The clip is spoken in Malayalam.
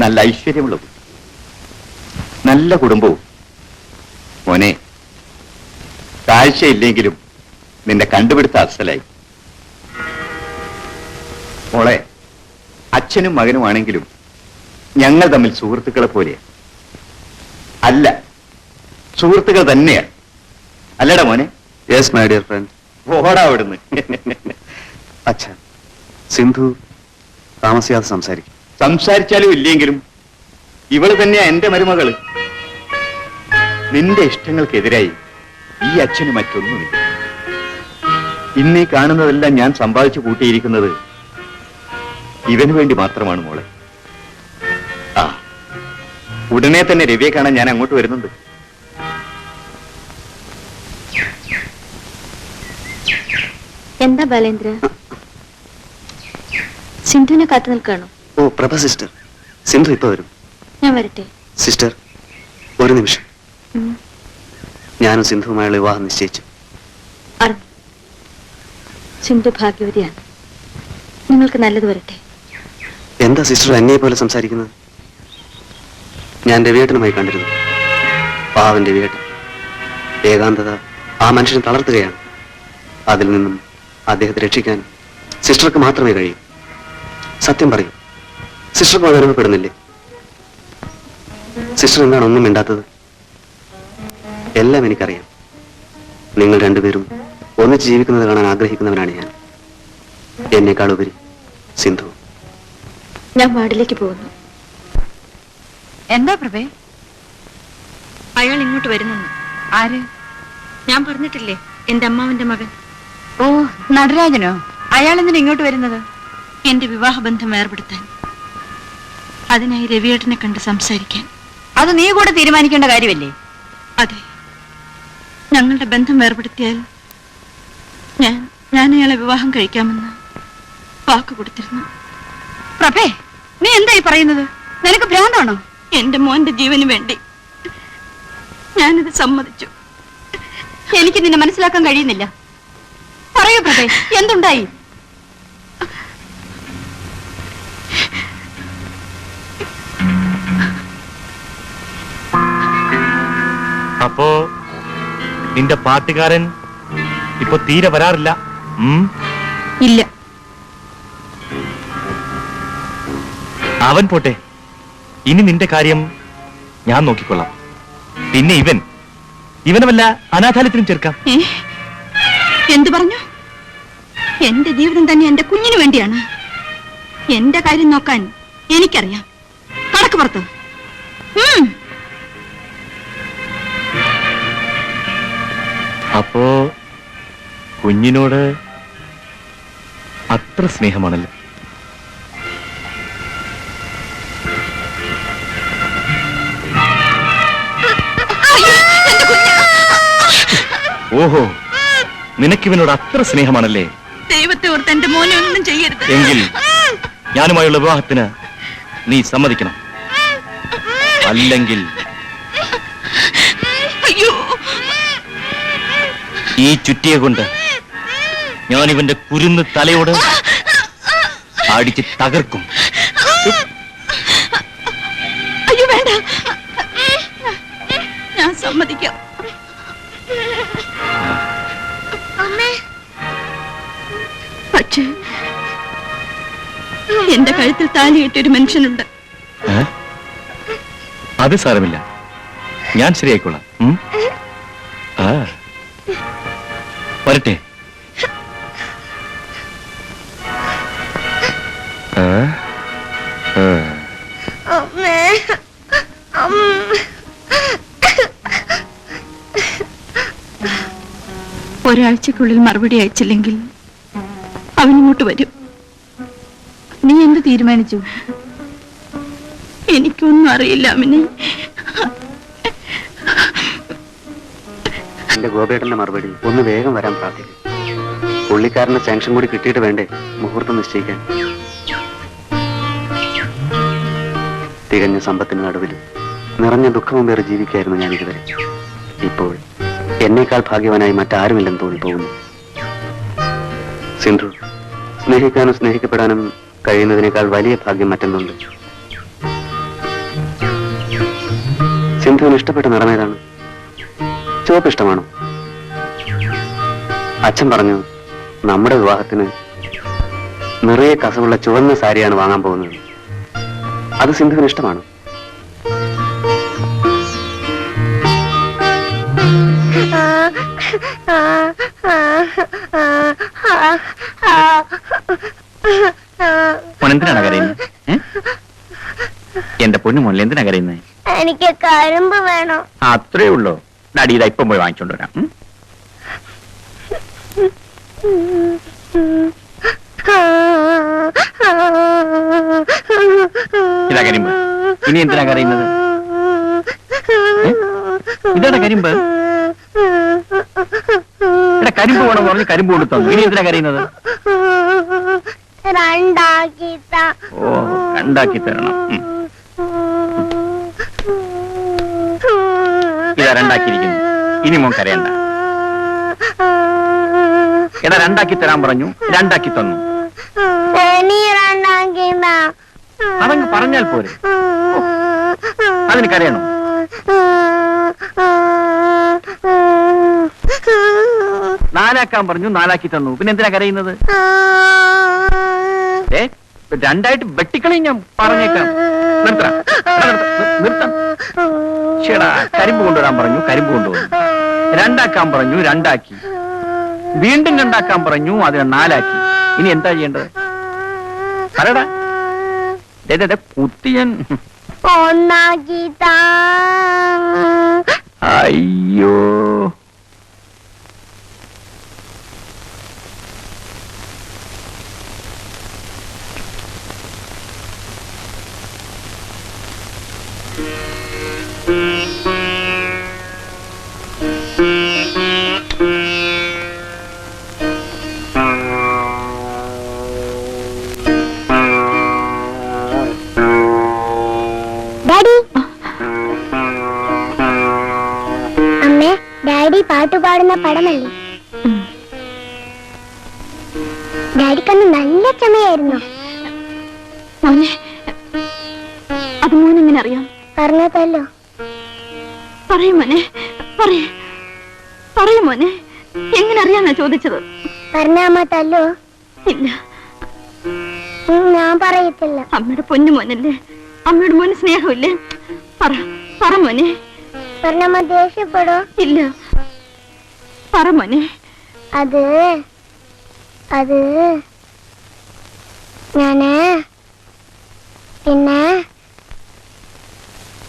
നല്ല ഐശ്വര്യമുള്ള കുട്ടി, നല്ല കുടുംബവും. മോനെ, കാഴ്ചയില്ലെങ്കിലും നിന്റെ കണ്ടുപിടുത്ത അസലായി. മോളെ, അച്ഛനും മകനുമാണെങ്കിലും ഞങ്ങൾ തമ്മിൽ സുഹൃത്തുക്കളെ പോലെയാണ്. അല്ല, സുഹൃത്തുക്കൾ തന്നെയാണ്. അല്ലടാ മോനെ? Yes my dear friend. ഓടാ അവിടുന്ന്. അച്ഛാ, സിന്ധു താമസിയാതെ സംസാരിക്കും. സംസാരിച്ചാലും ഇല്ലെങ്കിലും ഇവള് തന്നെയാ എന്റെ മരുമകള്. നിന്റെ ഇഷ്ടങ്ങൾക്കെതിരായി ഈ അച്ഛന് മറ്റൊന്നുമില്ല. ഇന്നീ കാണുന്നതെല്ലാം ഞാൻ സമ്പാദിച്ചു കൂട്ടിയിരിക്കുന്നത് ഇവന് വേണ്ടി മാത്രമാണ് മോളെ. ആ, ഉടനെ തന്നെ രവിയെ കാണാൻ ഞാൻ അങ്ങോട്ട് വരുന്നുണ്ട്. എന്താ ബാലേന്ദ്ര, സിന്ധുവിനെ കാത്തു നിൽക്കാണോ? ഓ പ്രഭ സിസ്റ്റർ, സിന്ധു ഇപ്പൊ വരും. ഞാൻ വരട്ടെ? സിസ്റ്റർ, ഒരു നിമിഷം. ഞാനും സിന്ധുവുമായുള്ള വിവാഹം നിശ്ചയിച്ചു. അറിഞ്ഞു. സിന്ധു ഭാഗ്യവതിയാണ്. നിങ്ങൾക്ക് നല്ലത് വരട്ടെ. എന്താ സിസ്റ്റർ എന്നെ പോലെ സംസാരിക്കുന്നത്? ഞാൻ രവിയേട്ടനുമായി കണ്ടിരുന്നു. പാവൻ രവിയേട്ടൻ. ഏകാന്തത ആ മനുഷ്യനെ തളർത്തുകയാണ്. അതിൽ നിന്നും അദ്ദേഹത്തെ രക്ഷിക്കാൻ സിസ്റ്റർക്ക് മാത്രമേ കഴിയൂ. സത്യം പറയൂ, സിസ്റ്റർക്ക് അത് അനുഭവപ്പെടുന്നില്ലേ? സിസ്റ്റർ എന്താണ് ഒന്നും മിണ്ടാത്തത്? എല്ലാം എനിക്കറിയാം. നിങ്ങൾ രണ്ടുപേരും ഒന്നിച്ച് ജീവിക്കുന്നത് കാണാൻ ആഗ്രഹിക്കുന്നവനാണ് ഞാൻ. എന്നേക്കാൾ ഉപരി സിന്ധു. ഞാൻ വാർഡിലേക്ക് പോകുന്നു. എന്താ പ്രഭേ? അയാൾ ഇങ്ങോട്ട് വരുന്നു. ആര്? ഞാൻ പറഞ്ഞിട്ടില്ലേ, എന്റെ അമ്മാവന്റെ മകൻ. ഓ, നടരാജനോ? അയാൾ എന്തിനാ ഇങ്ങോട്ട് വരുന്നത്? എന്റെ വിവാഹബന്ധം ഏർപ്പെടുത്താൻ. അതിനായി രവിയേട്ടനെ കണ്ട് സംസാരിക്കാൻ. അത് നീ കൂടെ തീരുമാനിക്കേണ്ട കാര്യമല്ലേ? അതെ, ഞങ്ങളുടെ ബന്ധം ഏർപ്പെടുത്തിയാൽ ഞാൻ അയാളെ വിവാഹം കഴിക്കാമെന്ന് വാക്ക് കൊടുത്തിരുന്നു. പ്രഭേ, നീ എന്തായി പറയുന്നത്? നിനക്ക് ഭ്രാന്താണോ? എന്റെ മോന്റെ ജീവന് വേണ്ടി ഞാനിത് സമ്മതിച്ചു. എനിക്ക് നിന്നെ മനസ്സിലാക്കാൻ കഴിയുന്നില്ല. പറയൂ പ്രഭേ, എന്തുണ്ടായി? അപ്പോ നിന്റെ പാട്ടുകാരൻ ഇപ്പൊ തീരെ വരാറില്ല? ഇല്ല. അവൻ പോട്ടെ, ഇനി നിന്റെ കാര്യം ഞാൻ നോക്കിക്കൊള്ളാം. പിന്നെ ഇവനെ വല്ല അനാഥാലയത്തിനും ചേർക്കാം. എന്തു പറഞ്ഞു? എന്റെ ജീവിതം തന്നെ എന്റെ കുഞ്ഞിനു വേണ്ടിയാണ്. എന്റെ കാര്യം നോക്കാൻ എനിക്കറിയാം. കടക്ക് പുറത്ത്. അപ്പോ കുഞ്ഞിനോട് അത്ര സ്നേഹമാണല്ലോ. ഓഹോ, നിനക്കിവനോട് അത്ര സ്നേഹമാണല്ലേ? ദൈവത്തെ ഓർത്ത് എന്റെ മോനെ ഒന്നും ചെയ്യരുത്. എങ്കിൽ ഞാനുമായുള്ള വിവാഹത്തിന് നീ സമ്മതിക്കണം. അല്ലെങ്കിൽ ഈ ചുറ്റിയെ കൊണ്ട് ഞാൻ ഇവന്റെ കുരുന്ന് തലയോട് അടിച്ച് തകർക്കും. അയ്യോ വേണ്ട, ഞാൻ സമ്മതിക്കാം. പക്ഷേ എന്റെ കഴുത്തിൽ താലി കെട്ടിയൊരു മനുഷ്യനുണ്ട്. അത് സാരമില്ല, ഞാൻ ശരിയായിക്കോളാം. വരട്ടെ. ഒരാഴ്ചക്കുള്ളിൽ മറുപടി അയച്ചില്ലെങ്കിൽ അവനിങ്ങോട്ട് വരും. നീ എന്ത് തീരുമാനിച്ചു? എനിക്കൊന്നും അറിയില്ല അമ്മിനി. എന്റെ ഗോപേട്ടന്റെ മറുപടി ഒന്ന് വേഗം വരാൻ പ്രാർത്ഥിക്കും. പുള്ളിക്കാരന്റെ സാങ്ഷൻ കൂടി കിട്ടിയിട്ട് വേണ്ടേ മുഹൂർത്തം നിശ്ചയിക്കാൻ. തികഞ്ഞ സമ്പത്തിന് നടുവിൽ നിറഞ്ഞ ദുഃഖവും വേറെ ജീവിക്കായിരുന്നു ഞാൻ ഇതുവരെ. ഇപ്പോൾ എന്നേക്കാൾ ഭാഗ്യവാനായി മറ്റാരുമില്ലെന്ന് തോന്നിപ്പോകുന്നു. സിന്ധു, സ്നേഹിക്കാനും സ്നേഹിക്കപ്പെടാനും കഴിയുന്നതിനേക്കാൾ വലിയ ഭാഗ്യം മറ്റൊന്നുണ്ട്. സിന്ധുവിന് ഇഷ്ടപ്പെട്ട നിറം ഏതാണ്? ചുവപ്പ് ഇഷ്ടമാണോ? അച്ഛൻ പറഞ്ഞു നമ്മുടെ വിവാഹത്തിന് നിറയെ കസവുള്ള ചുവന്ന സാരിയാണ് വാങ്ങാൻ പോകുന്നത്. അത് സിന്ധുവിന് ഇഷ്ടമാണ്. എന്തിനാണ് കരയുന്നത്? എന്റെ പൊന്നു മോനിൽ എന്തിനാ കരയുന്നത്? എനിക്ക് കരിമ്പ് വേണം. അത്രേ ഉള്ളൂ. ഡാഡി ഇതാ ഇപ്പം പോയി വാങ്ങിച്ചോണ്ട് വരാം. ഇതാ കരിമ്പ്. ഇനി എന്തിനാ കരയുന്നത്? ഇതാണ് കരിമ്പ്. ഇവിടെ കരിമ്പ് വേണം പറഞ്ഞ് കരിമ്പ് കൊടുത്തു. ഇനി എന്തിനാ കരയുന്നത്? ഓ, രണ്ടാക്കി തരണം. ഇതാ രണ്ടാക്കിയിരിക്കുന്നു. ഇനി മോൻ കരയണ്ട. എടാ രണ്ടാക്കി തരാൻ പറഞ്ഞു, രണ്ടാക്കി തന്നു. അതങ്ങ് പറഞ്ഞാൽ പോരെ. അതിന് കരയണോ? നാലാക്കാൻ പറഞ്ഞു, നാലാക്കി തന്നു. പിന്നെ എന്തിനാ കരയുന്നത്? രണ്ടായിട്ട് വെട്ടിക്കളയും ഞാൻ പറഞ്ഞേക്കാം. നിർത്താം. ചേടാ കരിമ്പ് കൊണ്ടുവരാൻ പറഞ്ഞു, കരിമ്പ് കൊണ്ടുവന്നു. രണ്ടാക്കാൻ പറഞ്ഞു, രണ്ടാക്കി. വീണ്ടും രണ്ടാക്കാൻ പറഞ്ഞു, അതിനെ നാലാക്കി. ഇനി എന്താ ചെയ്യേണ്ടത്? പറയടാ. കുത്തിയൻ. അയ്യോ, അമ്മേ, ഡാഡി പാട്ട് പാടുന്ന പടമല്ലേ? ഡാഡിക്കന്ന് നല്ല ചമയായിരുന്നു. മോനെ, അത് മോനെങ്ങനെ അറിയാം? പറഞ്ഞതല്ലോ. പറയും മോനെ, പറയും മോനെ. എങ്ങനെ അറിയാന്നാ ചോദിച്ചത്? പറഞ്ഞാമ്മ തല്ലോ? ഇല്ല, ഞാൻ പറയത്തില്ല. അമ്മയുടെ പൊന്നു മോനല്ലേ, അമ്മയുടെ മോന് സ്നേഹമില്ലേ? പറ മോനെ. പറഞ്ഞമ്മ ദേഷ്യപ്പെടോ? ഇല്ല, പറ മോനെ. അത് ഞാന് പിന്നെ